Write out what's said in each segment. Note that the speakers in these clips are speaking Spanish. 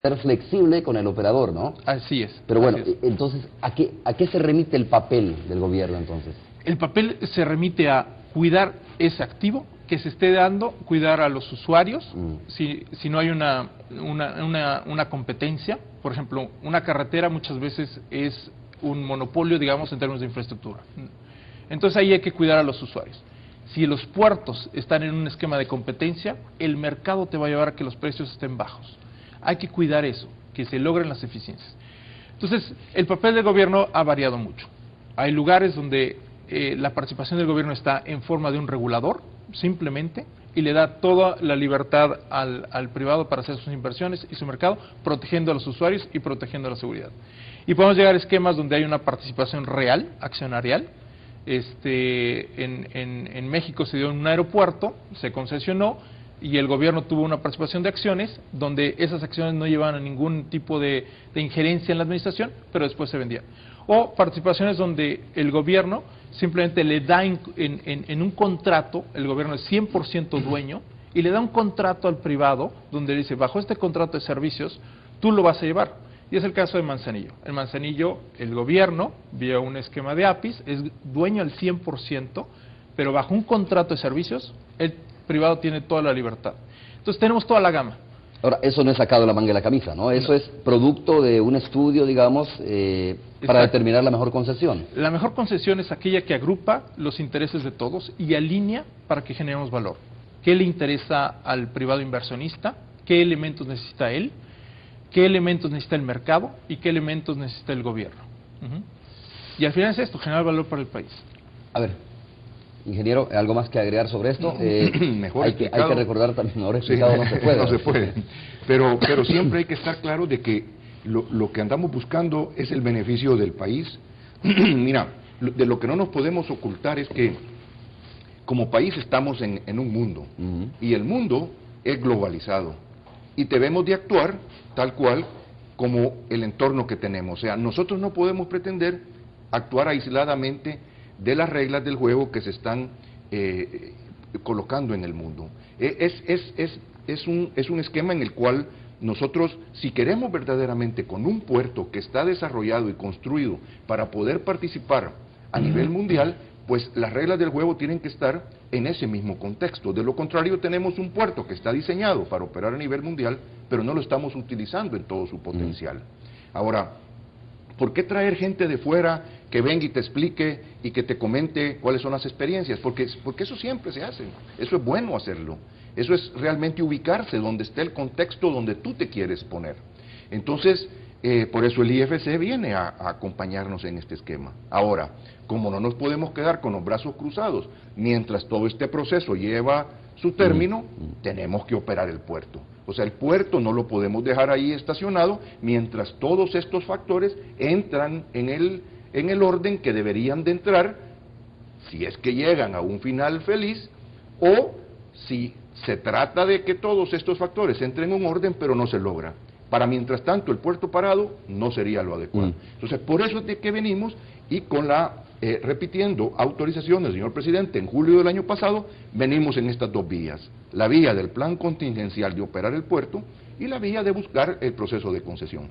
ser flexible con el operador, ¿no? Así es. Pero bueno, así es. entonces, ¿a qué se remite el papel del gobierno entonces? El papel se remite a cuidar ese activo que se esté dando, cuidar a los usuarios, si no hay una competencia. Por ejemplo, una carretera muchas veces es un monopolio, digamos, en términos de infraestructura. Entonces ahí hay que cuidar a los usuarios. Si los puertos están en un esquema de competencia, el mercado te va a llevar a que los precios estén bajos. Hay que cuidar eso, que se logren las eficiencias. Entonces, el papel del gobierno ha variado mucho. Hay lugares donde la participación del gobierno está en forma de un regulador, simplemente, y le da toda la libertad al privado para hacer sus inversiones y su mercado, protegiendo a los usuarios y protegiendo la seguridad. Y podemos llegar a esquemas donde hay una participación real, accionarial. En México se dio en un aeropuerto, se concesionó, y el gobierno tuvo una participación de acciones, donde esas acciones no llevaban a ningún tipo de injerencia en la administración, pero después se vendían. O participaciones donde el gobierno simplemente le da en un contrato, el gobierno es 100% dueño, y le da un contrato al privado, donde dice, bajo este contrato de servicios, tú lo vas a llevar. Y es el caso de Manzanillo. En Manzanillo, el gobierno, vía un esquema de APIs, es dueño al 100%, pero bajo un contrato de servicios, el privado tiene toda la libertad. Entonces tenemos toda la gama. Ahora, eso no es sacado de la manga de la camisa, ¿no? Eso es producto de un estudio, digamos, para determinar la mejor concesión. La mejor concesión es aquella que agrupa los intereses de todos y alinea para que generemos valor. ¿Qué le interesa al privado inversionista? ¿Qué elementos necesita él? ¿Qué elementos necesita el mercado? ¿Y qué elementos necesita el gobierno? Y al final es esto, generar valor para el país. A ver, ingeniero, ¿algo más que agregar sobre esto? Mejor hay que recordar también, ahora explicado sí, no se puede. No se puede, pero siempre hay que estar claro de que lo que andamos buscando es el beneficio del país. Mira, de lo que no nos podemos ocultar es que como país estamos en un mundo, y el mundo es globalizado, y debemos de actuar tal cual como el entorno que tenemos. O sea, nosotros no podemos pretender actuar aisladamente de las reglas del juego que se están colocando en el mundo. Es un esquema en el cual nosotros, si queremos verdaderamente con un puerto que está desarrollado y construido para poder participar a nivel mundial, pues las reglas del juego tienen que estar en ese mismo contexto. De lo contrario, tenemos un puerto que está diseñado para operar a nivel mundial, pero no lo estamos utilizando en todo su potencial. Ahora, ¿por qué traer gente de fuera que venga y te explique y que te comente cuáles son las experiencias? Porque eso siempre se hace, eso es bueno hacerlo, eso es realmente ubicarse donde esté el contexto donde tú te quieres poner. Entonces, por eso el IFC viene a acompañarnos en este esquema. Ahora, como no nos podemos quedar con los brazos cruzados, mientras todo este proceso lleva su término, tenemos que operar el puerto. O sea, el puerto no lo podemos dejar ahí estacionado mientras todos estos factores entran en el orden que deberían de entrar, si es que llegan a un final feliz, o si se trata de que todos estos factores entren en un orden pero no se logra. Para mientras tanto el puerto parado no sería lo adecuado. Entonces, por eso es de que venimos y con la, repitiendo, autorización del señor presidente en julio del año pasado, venimos en estas dos vías. La vía del plan contingencial de operar el puerto y la vía de buscar el proceso de concesión.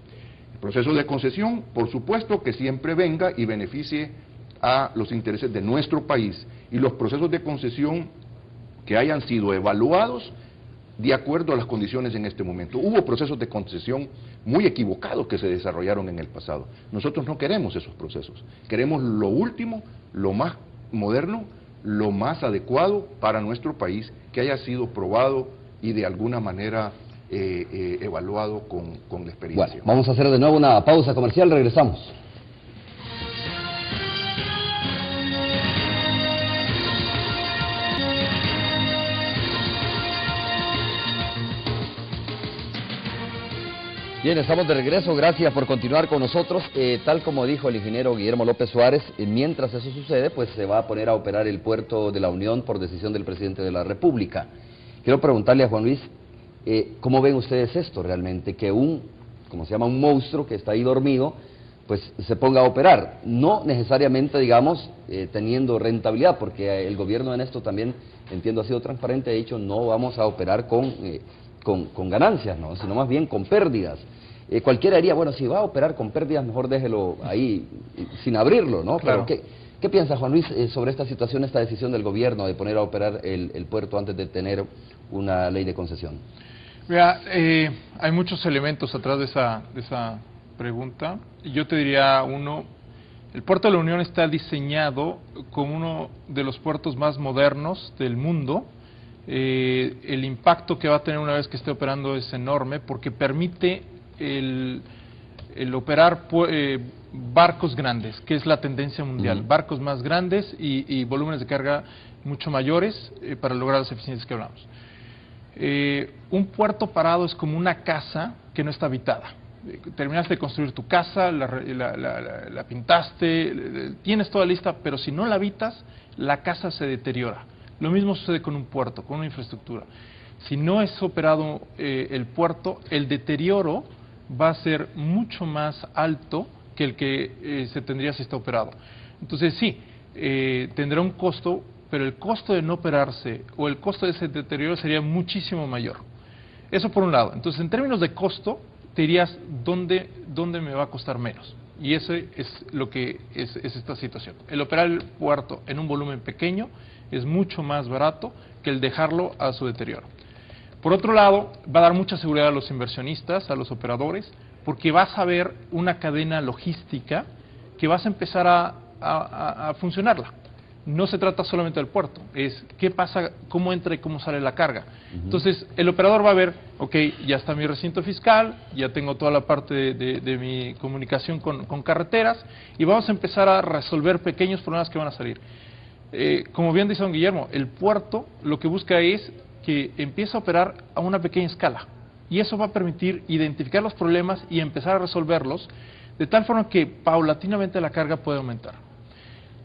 El proceso de concesión, por supuesto, que siempre venga y beneficie a los intereses de nuestro país, y los procesos de concesión que hayan sido evaluados de acuerdo a las condiciones en este momento. Hubo procesos de concesión muy equivocados que se desarrollaron en el pasado. Nosotros no queremos esos procesos. Queremos lo último, lo más moderno, lo más adecuado para nuestro país, que haya sido probado y de alguna manera evaluado con la experiencia. Bueno, vamos a hacer de nuevo una pausa comercial, regresamos. Bien, estamos de regreso, gracias por continuar con nosotros. Tal como dijo el ingeniero Guillermo López Suárez, mientras eso sucede, pues se va a poner a operar el puerto de la Unión por decisión del presidente de la República. Quiero preguntarle a Juan Luis, ¿cómo ven ustedes esto realmente? Que como se llama, un monstruo que está ahí dormido, pues se ponga a operar. No necesariamente, digamos, teniendo rentabilidad, porque el gobierno en esto también, entiendo, ha sido transparente, ha dicho no vamos a operar con ganancias, ¿no? Sino más bien con pérdidas. cualquiera diría, bueno, si va a operar con pérdidas, mejor déjelo ahí sin abrirlo, ¿no? Claro. Pero ¿qué piensa Juan Luis sobre esta situación, esta decisión del gobierno de poner a operar el puerto antes de tener una ley de concesión? Mira, hay muchos elementos atrás de esa pregunta. Yo te diría uno, el puerto de la Unión está diseñado como uno de los puertos más modernos del mundo. El impacto que va a tener una vez que esté operando es enorme porque permite el operar barcos grandes, que es la tendencia mundial, barcos más grandes y volúmenes de carga mucho mayores para lograr las eficiencias que hablamos. Un puerto parado es como una casa que no está habitada. Terminaste de construir tu casa, la pintaste, tienes toda lista, pero si no la habitas, la casa se deteriora. Lo mismo sucede con un puerto, con una infraestructura. Si no es operado el puerto, el deterioro va a ser mucho más alto que el que se tendría si está operado. Entonces sí, tendrá un costo, pero el costo de no operarse o el costo de ese deterioro sería muchísimo mayor. Eso por un lado. Entonces, en términos de costo, te dirías dónde me va a costar menos. Y ese es lo que es esta situación. El operar el puerto en un volumen pequeño es mucho más barato que el dejarlo a su deterioro. Por otro lado, va a dar mucha seguridad a los inversionistas, a los operadores, porque vas a ver una cadena logística que vas a empezar a funcionarla. No se trata solamente del puerto, es qué pasa, cómo entra y cómo sale la carga. Entonces, el operador va a ver, ok, ya está mi recinto fiscal, ya tengo toda la parte de mi comunicación con carreteras, y vamos a empezar a resolver pequeños problemas que van a salir. Como bien dice don Guillermo, el puerto lo que busca es que empiece a operar a una pequeña escala, y eso va a permitir identificar los problemas y empezar a resolverlos, de tal forma que paulatinamente la carga puede aumentar.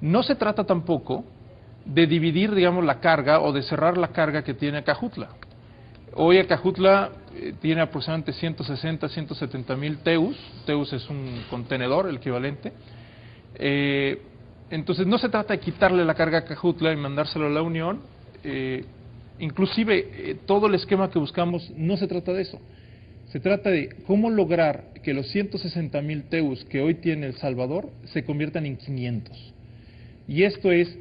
No se trata tampoco de dividir, digamos, la carga o de cerrar la carga que tiene Acajutla. Hoy Acajutla tiene aproximadamente 160, 170 mil TEUs. TEUs es un contenedor, el equivalente. Entonces, no se trata de quitarle la carga a Acajutla y mandárselo a la Unión. Inclusive, todo el esquema que buscamos no se trata de eso. Se trata de cómo lograr que los 160 mil TEUs que hoy tiene El Salvador se conviertan en 500. Y esto es,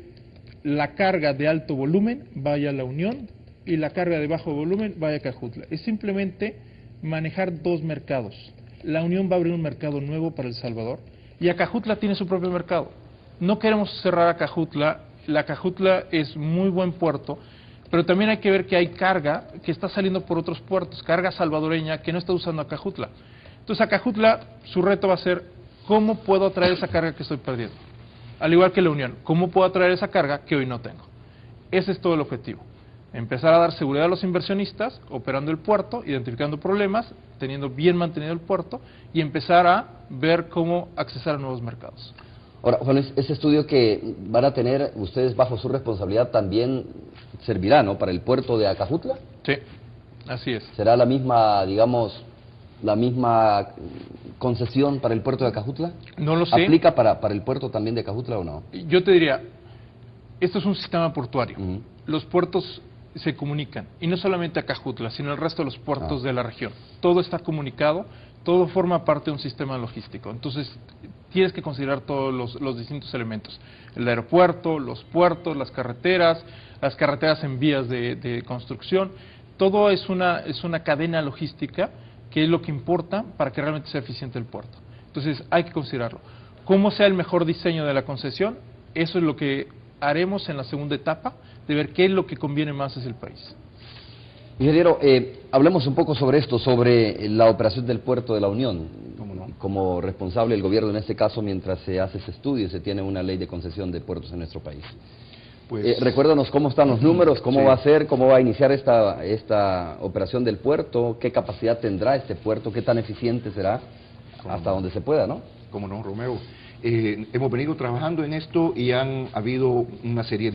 la carga de alto volumen vaya a la Unión y la carga de bajo volumen vaya a Acajutla. Es simplemente manejar dos mercados. La Unión va a abrir un mercado nuevo para El Salvador y Acajutla tiene su propio mercado. No queremos cerrar Acajutla. La Acajutla es muy buen puerto, pero también hay que ver que hay carga que está saliendo por otros puertos, carga salvadoreña que no está usando Acajutla. Entonces Acajutla, su reto va a ser, ¿cómo puedo atraer esa carga que estoy perdiendo? Al igual que la Unión, ¿cómo puedo atraer esa carga que hoy no tengo? Ese es todo el objetivo. Empezar a dar seguridad a los inversionistas, operando el puerto, identificando problemas, teniendo bien mantenido el puerto y empezar a ver cómo accesar a nuevos mercados. Ahora, Juan Luis, ese estudio que van a tener ustedes bajo su responsabilidad también servirá, ¿no?, para el puerto de Acajutla. Sí, así es. ¿Será la misma, digamos, la misma concesión para el puerto de Acajutla? No lo sé. ¿Aplica para el puerto también de Acajutla o no? Yo te diría, esto es un sistema portuario. Uh-huh. Los puertos se comunican, y no solamente Acajutla, sino el resto de los puertos de la región. Todo está comunicado, todo forma parte de un sistema logístico. Entonces, tienes que considerar todos los distintos elementos. El aeropuerto, los puertos, las carreteras en vías de construcción. Todo es una cadena logística que es lo que importa para que realmente sea eficiente el puerto. Entonces, hay que considerarlo. ¿Cómo sea el mejor diseño de la concesión? Eso es lo que haremos en la segunda etapa, de ver qué es lo que conviene más hacia el país. Ingeniero, hablemos un poco sobre esto, sobre la operación del puerto de la Unión. ¿Cómo no? Como responsable del gobierno en este caso, mientras se hace ese estudio y se tiene una ley de concesión de puertos en nuestro país. Pues, recuérdanos cómo están los números, cómo sí. va a ser, cómo va a iniciar esta operación del puerto, qué capacidad tendrá este puerto, qué tan eficiente será, hasta donde se pueda, ¿no? Cómo no, Romeo. Hemos venido trabajando en esto y han habido una serie de